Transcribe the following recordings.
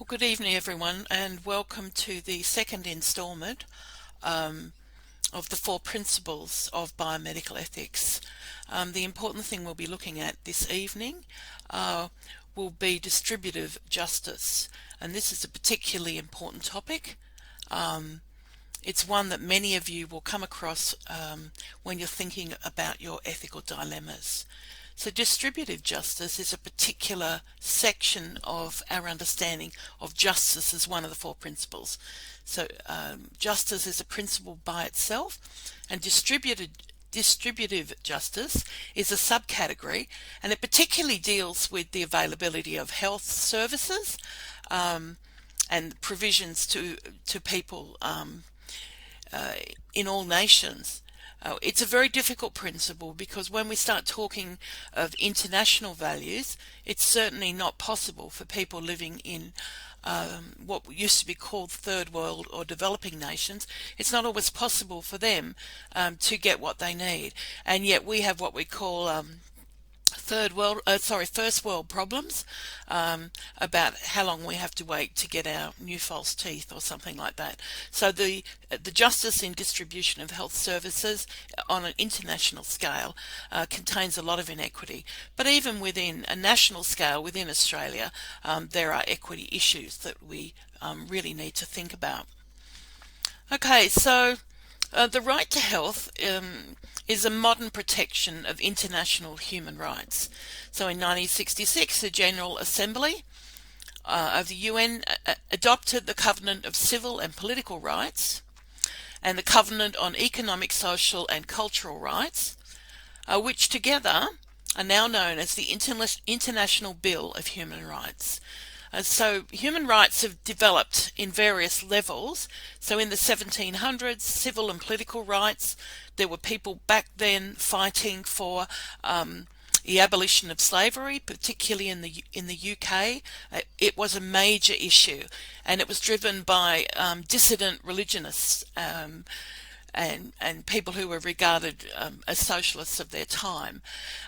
Well, good evening, everyone, and welcome to the second instalment of the four principles of biomedical ethics. The important thing we'll be looking at this evening will be distributive justice, and this is a particularly important topic. It's one that many of you will come across when you're thinking about your ethical dilemmas. So distributive justice is a particular section of our understanding of justice as one of the four principles. So justice is a principle by itself, and distributive justice is a subcategory, and it particularly deals with the availability of health services and provisions to people in all nations. It's a very difficult principle because when we start talking of international values, it's certainly not possible for people living in what used to be called third world or developing nations. It's not always possible for them to get what they need, and yet we have what we call first world problems about how long we have to wait to get our new false teeth or something like that. So the justice in distribution of health services on an international scale contains a lot of inequity. But even within a national scale, within Australia, there are equity issues that we really need to think about. Okay, so the right to health is a modern protection of international human rights. So in 1966, the General Assembly of the UN adopted the Covenant of Civil and Political Rights and the Covenant on Economic, Social and Cultural Rights, which together are now known as the International Bill of Human Rights. So human rights have developed in various levels. So in the 1700s, civil and political rights, there were people back then fighting for the abolition of slavery, particularly in the UK. It was a major issue, and it was driven by dissident religionists and people who were regarded as socialists of their time.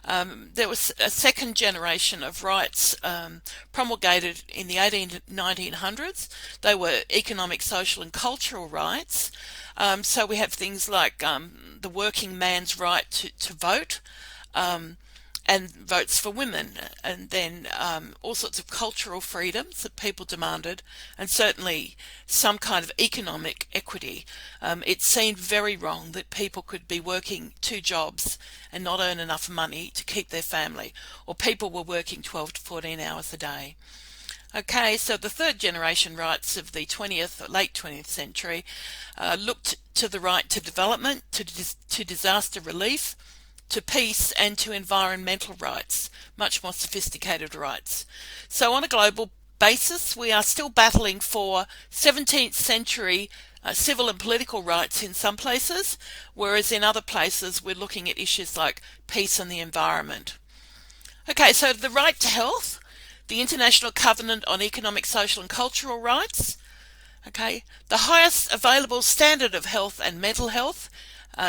There was a second generation of rights promulgated in the 1900s. They were economic, social and cultural rights. So we have things like the working man's right to vote, and votes for women, and then all sorts of cultural freedoms that people demanded, and certainly some kind of economic equity. It seemed very wrong that people could be working two jobs and not earn enough money to keep their family, or people were working 12 to 14 hours a day. Okay, so the third generation rights of the late 20th century looked to the right to development, to disaster relief, to peace and to environmental rights, much more sophisticated rights. So on a global basis, we are still battling for 17th century civil and political rights in some places, whereas in other places we're looking at issues like peace and the environment. Okay, so the right to health, the International Covenant on Economic, Social and Cultural Rights, okay, the highest available standard of health and mental health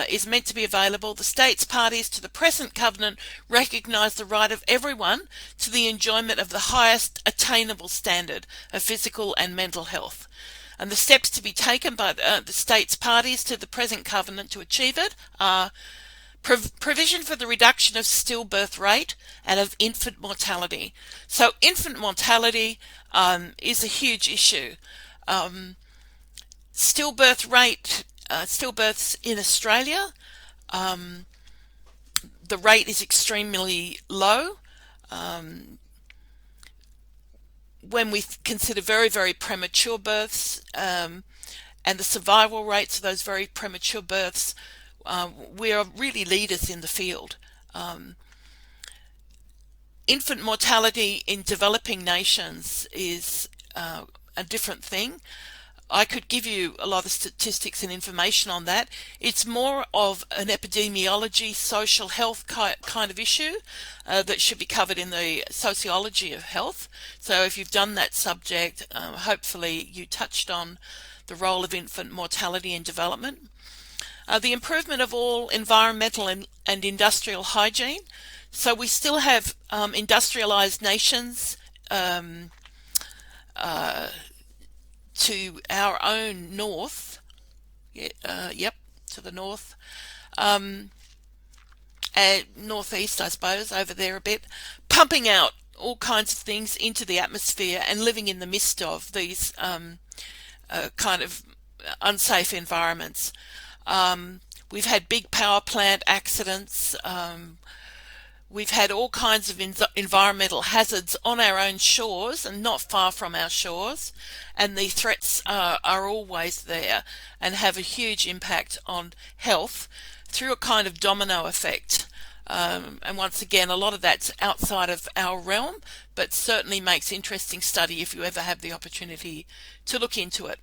is meant to be available. The states parties to the present covenant recognise the right of everyone to the enjoyment of the highest attainable standard of physical and mental health. And the steps to be taken by the states parties to the present covenant to achieve it are provision for the reduction of stillbirth rate and of infant mortality. So infant mortality is a huge issue. Stillbirth rate, stillbirths in Australia, the rate is extremely low. When we consider very, very premature births and the survival rates of those very premature births, we are really leaders in the field. Infant mortality in developing nations is a different thing. I could give you a lot of statistics and information on that. It's more of an epidemiology, social health kind of issue that should be covered in the sociology of health. So if you've done that subject, hopefully you touched on the role of infant mortality in development. The improvement of all environmental and industrial hygiene. So we still have industrialized nations to our own north, yep, to the north, and northeast, I suppose, over there a bit, pumping out all kinds of things into the atmosphere and living in the midst of these kind of unsafe environments. We've had big power plant accidents. We've had all kinds of environmental hazards on our own shores and not far from our shores, and the threats are always there and have a huge impact on health through a kind of domino effect. And once again, a lot of that's outside of our realm, but certainly makes interesting study if you ever have the opportunity to look into it.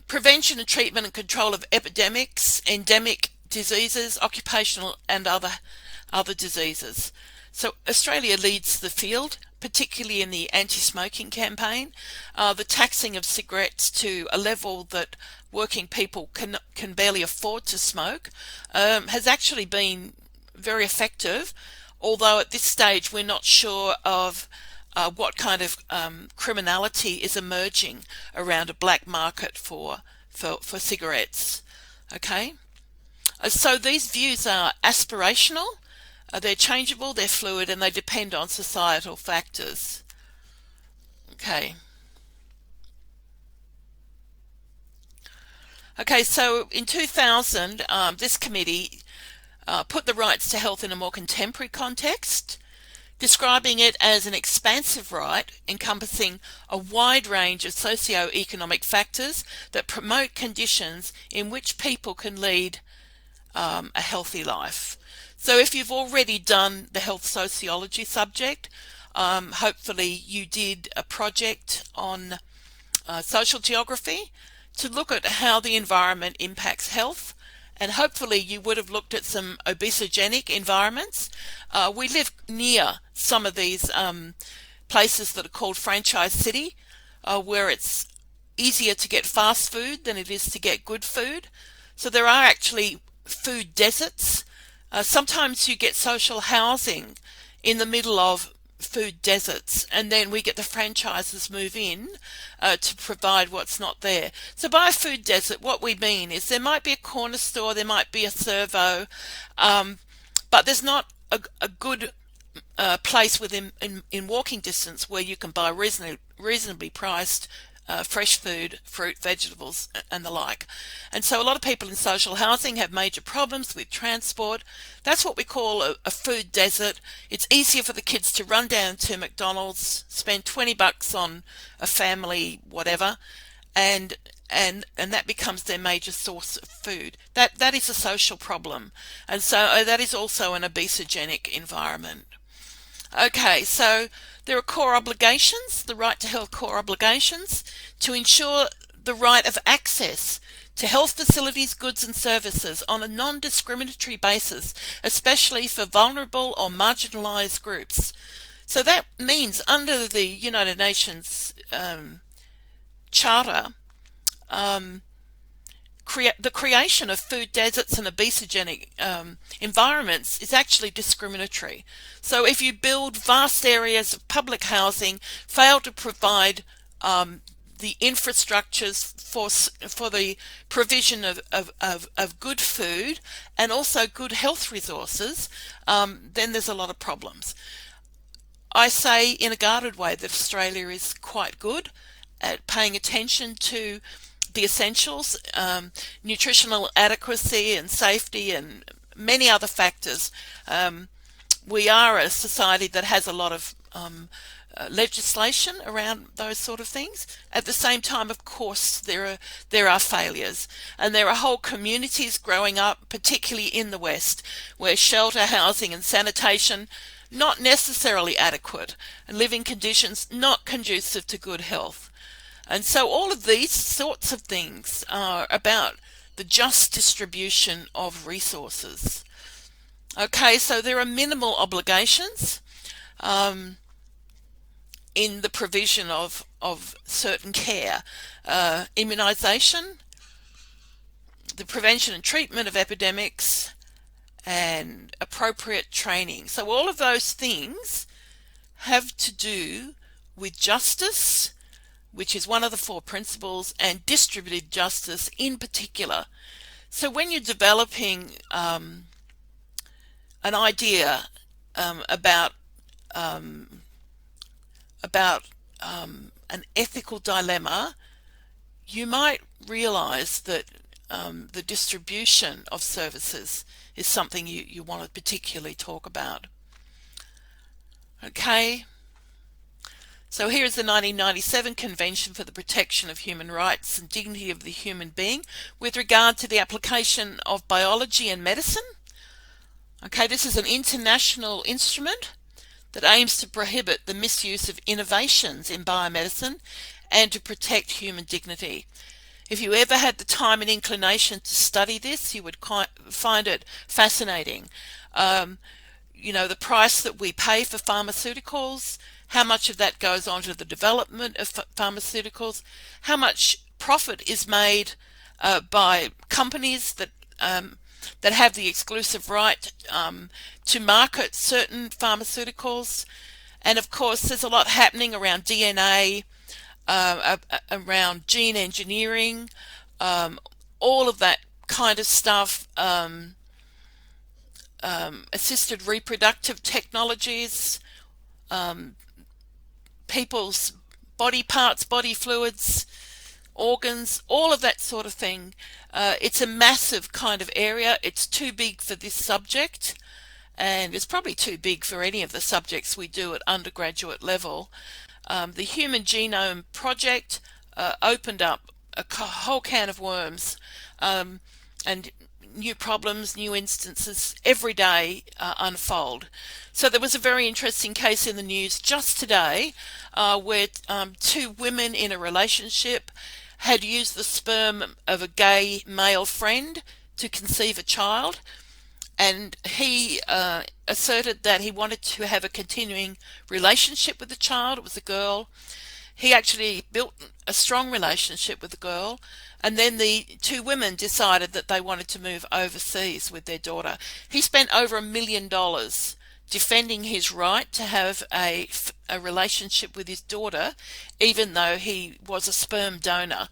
Prevention and treatment and control of epidemics, endemic diseases, occupational and other diseases. So Australia leads the field, particularly in the anti-smoking campaign. The taxing of cigarettes to a level that working people can barely afford to smoke has actually been very effective, although at this stage we're not sure of what kind of criminality is emerging around a black market for cigarettes. Okay, so these views are aspirational, they're changeable, they're fluid, and they depend on societal factors. Okay. Okay, so in 2000, this committee put the rights to health in a more contemporary context, describing it as an expansive right encompassing a wide range of socio-economic factors that promote conditions in which people can lead a healthy life. So if you've already done the health sociology subject, hopefully you did a project on social geography to look at how the environment impacts health, and hopefully you would have looked at some obesogenic environments. We live near some of these places that are called franchise city, where it's easier to get fast food than it is to get good food. So there are actually food deserts. Sometimes you get social housing in the middle of food deserts, and then we get the franchises move in to provide what's not there. So by a food desert, what we mean is there might be a corner store, there might be a servo, but there's not a good place within in walking distance where you can buy reasonably priced fresh food, fruit, vegetables, and the like. And so a lot of people in social housing have major problems with transport. That's what we call a food desert. It's easier for the kids to run down to McDonald's, spend $20 on a family whatever, and that becomes their major source of food. That is a social problem, and so that is also an obesogenic environment. Okay, so there are core obligations, the right to health core obligations, to ensure the right of access to health facilities, goods and services on a non-discriminatory basis, especially for vulnerable or marginalised groups. So that means under the United Nations Charter, the creation of food deserts and obesogenic environments is actually discriminatory. So if you build vast areas of public housing, fail to provide the infrastructures for the provision of good food and also good health resources, then there's a lot of problems. I say in a guarded way that Australia is quite good at paying attention to the essentials, nutritional adequacy and safety and many other factors. We are a society that has a lot of legislation around those sort of things. At the same time, of course, there are failures, and there are whole communities growing up, particularly in the West, where shelter, housing and sanitation not necessarily adequate, and living conditions not conducive to good health. And so all of these sorts of things are about the just distribution of resources. Okay, so there are minimal obligations in the provision of certain care. Immunisation, the prevention and treatment of epidemics, and appropriate training. So all of those things have to do with justice, which is one of the four principles, and distributive justice in particular. So when you're developing an idea about an ethical dilemma, you might realize that the distribution of services is something you want to particularly talk about. Okay, so here is the 1997 Convention for the Protection of Human Rights and Dignity of the Human Being with regard to the application of biology and medicine. Okay, this is an international instrument that aims to prohibit the misuse of innovations in biomedicine and to protect human dignity. If you ever had the time and inclination to study this, you would find it fascinating. You know, the price that we pay for pharmaceuticals, how much of that goes on to the development of pharmaceuticals, how much profit is made by companies that have the exclusive right to market certain pharmaceuticals. And of course, there's a lot happening around DNA, around gene engineering, all of that kind of stuff, assisted reproductive technologies, people's body parts, body fluids, organs, all of that sort of thing. It's a massive kind of area. It's too big for this subject, and it's probably too big for any of the subjects we do at undergraduate level. The Human Genome Project opened up a whole can of worms, and new problems, new instances every day unfold. So there was a very interesting case in the news just today where two women in a relationship had used the sperm of a gay male friend to conceive a child, and he asserted that he wanted to have a continuing relationship with the child. It was a girl. He actually built a strong relationship with the girl, and then the two women decided that they wanted to move overseas with their daughter. He spent over $1 million defending his right to have a relationship with his daughter, even though he was a sperm donor.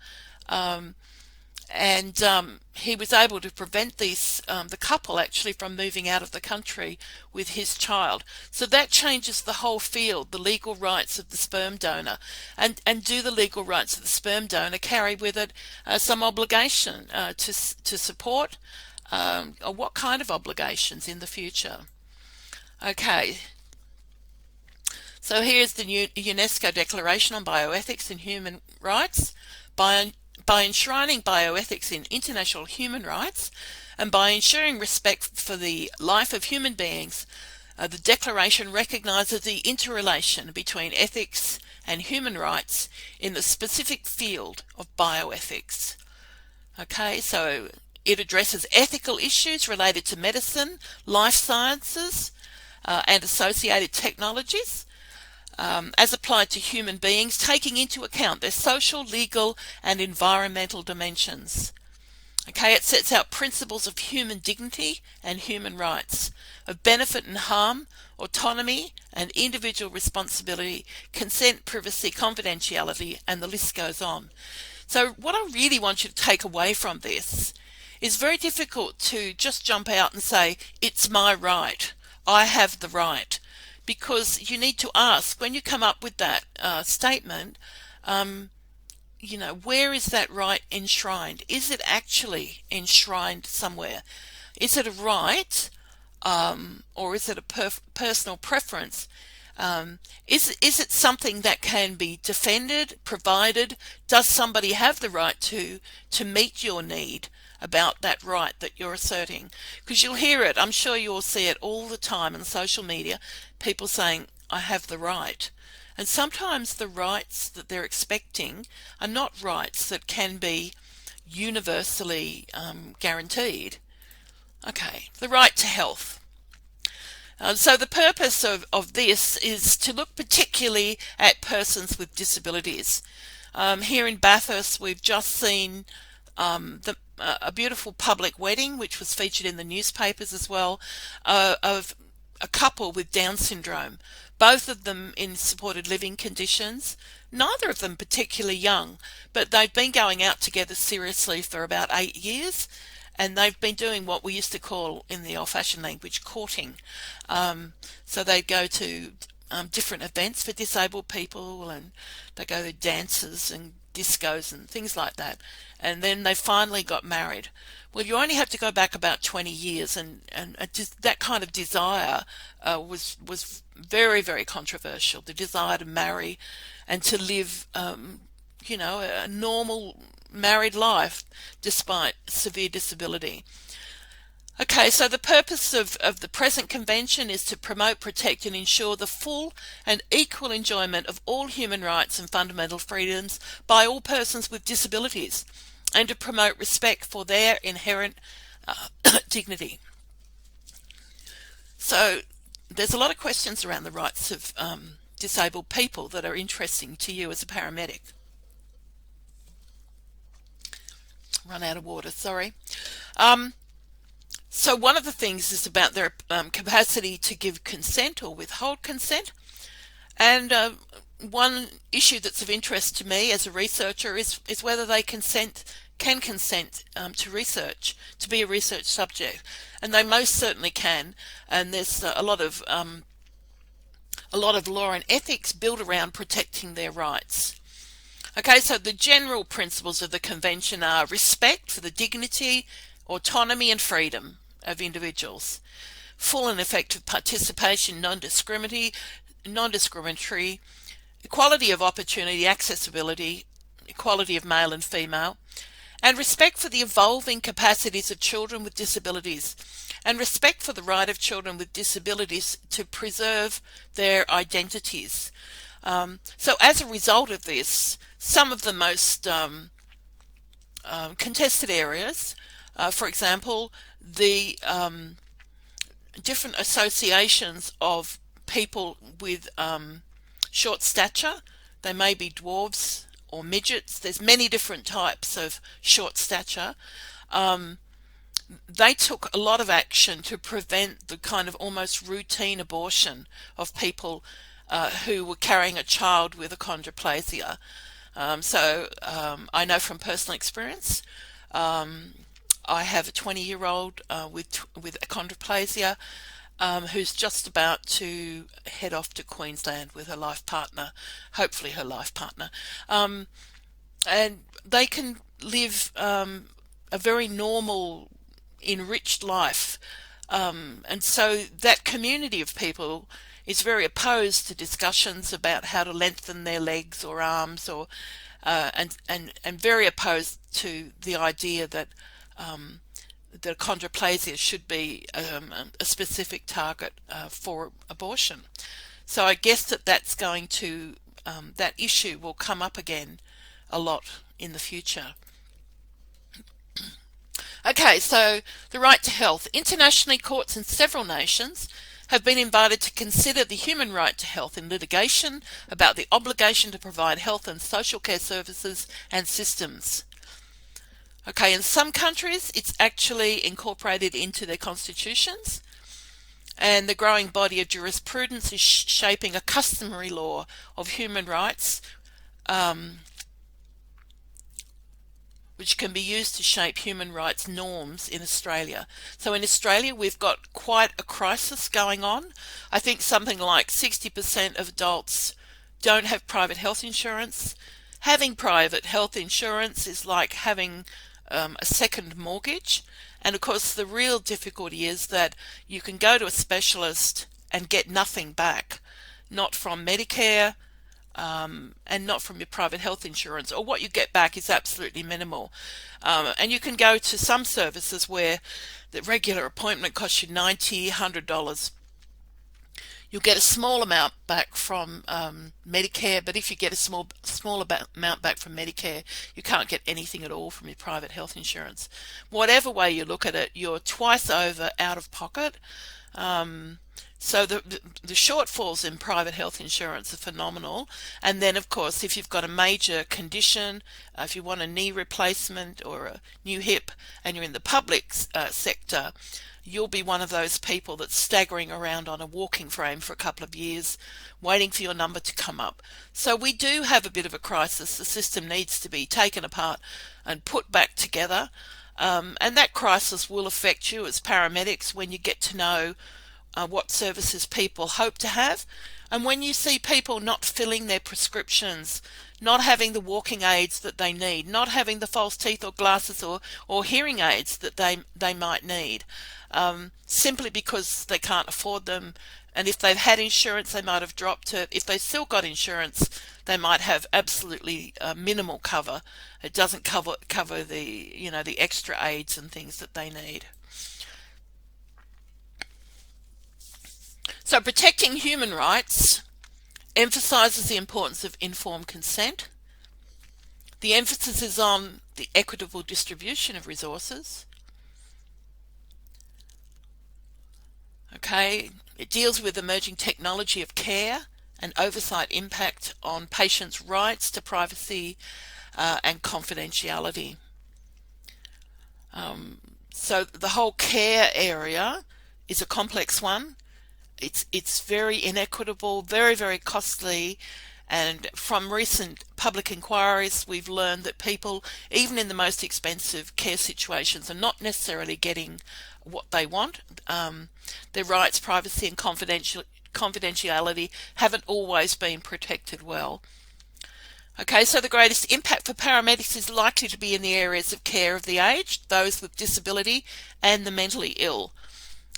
He was able to prevent the couple actually from moving out of the country with his child. So that changes the whole field, the legal rights of the sperm donor. And do the legal rights of the sperm donor carry with it some obligation to support, or what kind of obligations in the future? Okay. So here's the new UNESCO Declaration on Bioethics and Human Rights. By enshrining bioethics in international human rights and by ensuring respect for the life of human beings, the Declaration recognises the interrelation between ethics and human rights in the specific field of bioethics. Okay, so it addresses ethical issues related to medicine, life sciences, and associated technologies, as applied to human beings, taking into account their social, legal, and environmental dimensions. Okay, it sets out principles of human dignity and human rights, of benefit and harm, autonomy and individual responsibility, consent, privacy, confidentiality, and the list goes on. So what I really want you to take away from this is very difficult to just jump out and say, it's my right, I have the right. Because you need to ask, when you come up with that statement, you know, where is that right enshrined? Is it actually enshrined somewhere? Is it a right, or is it a personal preference? Is it something that can be defended, provided? Does somebody have the right to meet your need about that right that you're asserting? Because you'll hear it, I'm sure you'll see it all the time on social media, people saying, I have the right. And sometimes the rights that they're expecting are not rights that can be universally guaranteed. Okay, the right to health. So the purpose of this is to look particularly at persons with disabilities. Here in Bathurst, we've just seen a beautiful public wedding, which was featured in the newspapers as well, of a couple with Down syndrome, both of them in supported living conditions, neither of them particularly young, but they've been going out together seriously for about 8 years, and they've been doing what we used to call in the old-fashioned language courting. So they go to different events for disabled people, and they go to dances and discos and things like that, and then they finally got married. Well, you only have to go back about 20 years, and just that kind of desire was very, very controversial. The desire to marry and to live, a normal married life despite severe disability. Okay, so the purpose of the present convention is to promote, protect and ensure the full and equal enjoyment of all human rights and fundamental freedoms by all persons with disabilities, and to promote respect for their inherent dignity. So there's a lot of questions around the rights of disabled people that are interesting to you as a paramedic. Run out of water, sorry. So one of the things is about their capacity to give consent or withhold consent. And one issue that's of interest to me as a researcher is whether they can consent to research, to be a research subject. And they most certainly can. And there's a lot of law and ethics built around protecting their rights. Okay, so the general principles of the convention are respect for the dignity, autonomy and freedom of individuals, full and effective participation, non-discriminatory, equality of opportunity, accessibility, equality of male and female, and respect for the evolving capacities of children with disabilities, and respect for the right of children with disabilities to preserve their identities. So as a result of this, some of the most contested areas, for example, the different associations of people with short stature. They may be dwarves or midgets. There's many different types of short stature. They took a lot of action to prevent the kind of almost routine abortion of people who were carrying a child with achondroplasia. So I know from personal experience, I have a 20-year-old with achondroplasia who's just about to head off to Queensland with her life partner, hopefully her life partner. And they can live a very normal, enriched life. And so that community of people is very opposed to discussions about how to lengthen their legs or arms, or and very opposed to the idea that the achondroplasia should be a specific target for abortion. So I guess that's going to that issue will come up again a lot in the future. Okay, so the right to health. Internationally, courts in several nations have been invited to consider the human right to health in litigation about the obligation to provide health and social care services and systems. Okay, in some countries it's actually incorporated into their constitutions, and the growing body of jurisprudence is shaping a customary law of human rights which can be used to shape human rights norms in Australia. So in Australia we've got quite a crisis going on. I think something like 60% of adults don't have private health insurance. Having private health insurance is like having a second mortgage. And of course the real difficulty is that you can go to a specialist and get nothing back, not from Medicare, and not from your private health insurance, or what you get back is absolutely minimal. And you can go to some services where the regular appointment costs you $90, $100. You'll get a small amount back from Medicare, but if you get a small amount back from Medicare, you can't get anything at all from your private health insurance. Whatever way you look at it, you're twice over out of pocket So the shortfalls in private health insurance are phenomenal. And then, of course, if you've got a major condition, if you want a knee replacement or a new hip, and you're in the public sector, you'll be one of those people that's staggering around on a walking frame for a couple of years, waiting for your number to come up. So we do have a bit of a crisis. The system needs to be taken apart and put back together. And that crisis will affect you as paramedics when you get to know what services people hope to have. And when you see people not filling their prescriptions, not having the walking aids that they need, not having the false teeth or glasses or hearing aids that they might need, simply because they can't afford them. And if they've had insurance, they might have dropped it. If they've still got insurance, they might have absolutely minimal cover. It doesn't cover the extra aids and things that they need. So protecting human rights emphasises the importance of informed consent. The emphasis is on the equitable distribution of resources. Okay, it deals with emerging technology of care and oversight impact on patients' rights to privacy and confidentiality. So the whole care area is a complex one. It's very inequitable, very, very costly, and from recent public inquiries we've learned that people, even in the most expensive care situations, are not necessarily getting what they want. Their rights, privacy and confidentiality haven't always been protected well. Okay, so the greatest impact for paramedics is likely to be in the areas of care of the aged, those with disability and the mentally ill.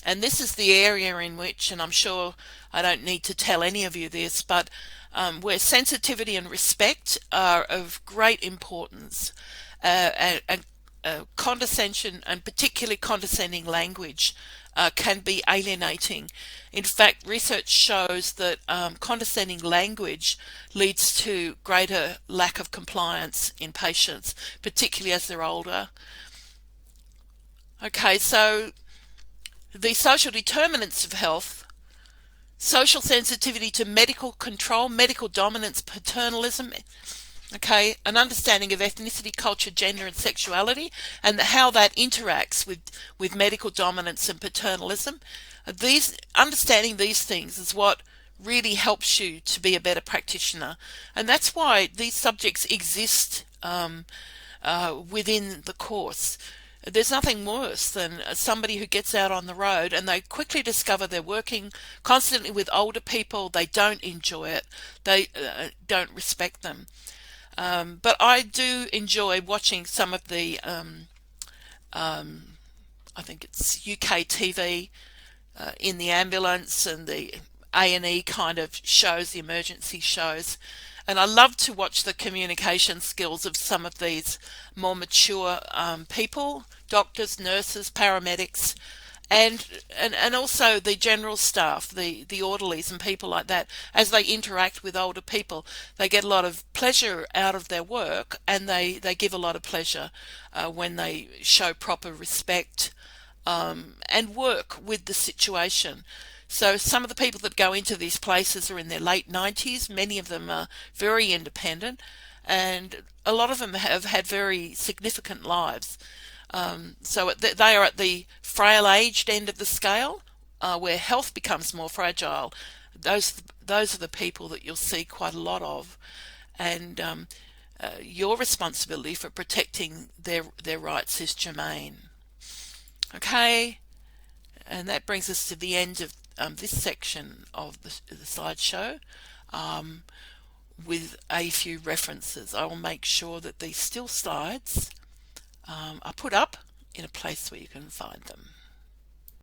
And this is the area in which, and I'm sure I don't need to tell any of you this, but where sensitivity and respect are of great importance, and condescension, and particularly condescending language, can be alienating. In fact, research shows that condescending language leads to greater lack of compliance in patients, particularly as they're older. Okay, so the social determinants of health: social sensitivity to medical control, medical dominance, paternalism, okay, an understanding of ethnicity, culture, gender and sexuality, and how that interacts with medical dominance and paternalism. Understanding these things is what really helps you to be a better practitioner, and that's why these subjects exist within the course. There's nothing worse than somebody who gets out on the road and they quickly discover they're working constantly with older people. They don't enjoy it. They don't respect them. But I do enjoy watching some of the, I think it's UK TV, in the ambulance and the A&E kind of shows, the emergency shows. And I love to watch the communication skills of some of these more mature people, doctors, nurses, paramedics, and also the general staff, the orderlies and people like that. As they interact with older people, they get a lot of pleasure out of their work, and they give a lot of pleasure when they show proper respect and work with the situation. So some of the people that go into these places are in their late 90s. Many of them are very independent, and a lot of them have had very significant lives. So they are at the frail-aged end of the scale, where health becomes more fragile. Those are the people that you'll see quite a lot of, and your responsibility for protecting their rights is germane. Okay, and that brings us to the end of this section of the slideshow, with a few references. I will make sure that these still slides are put up in a place where you can find them.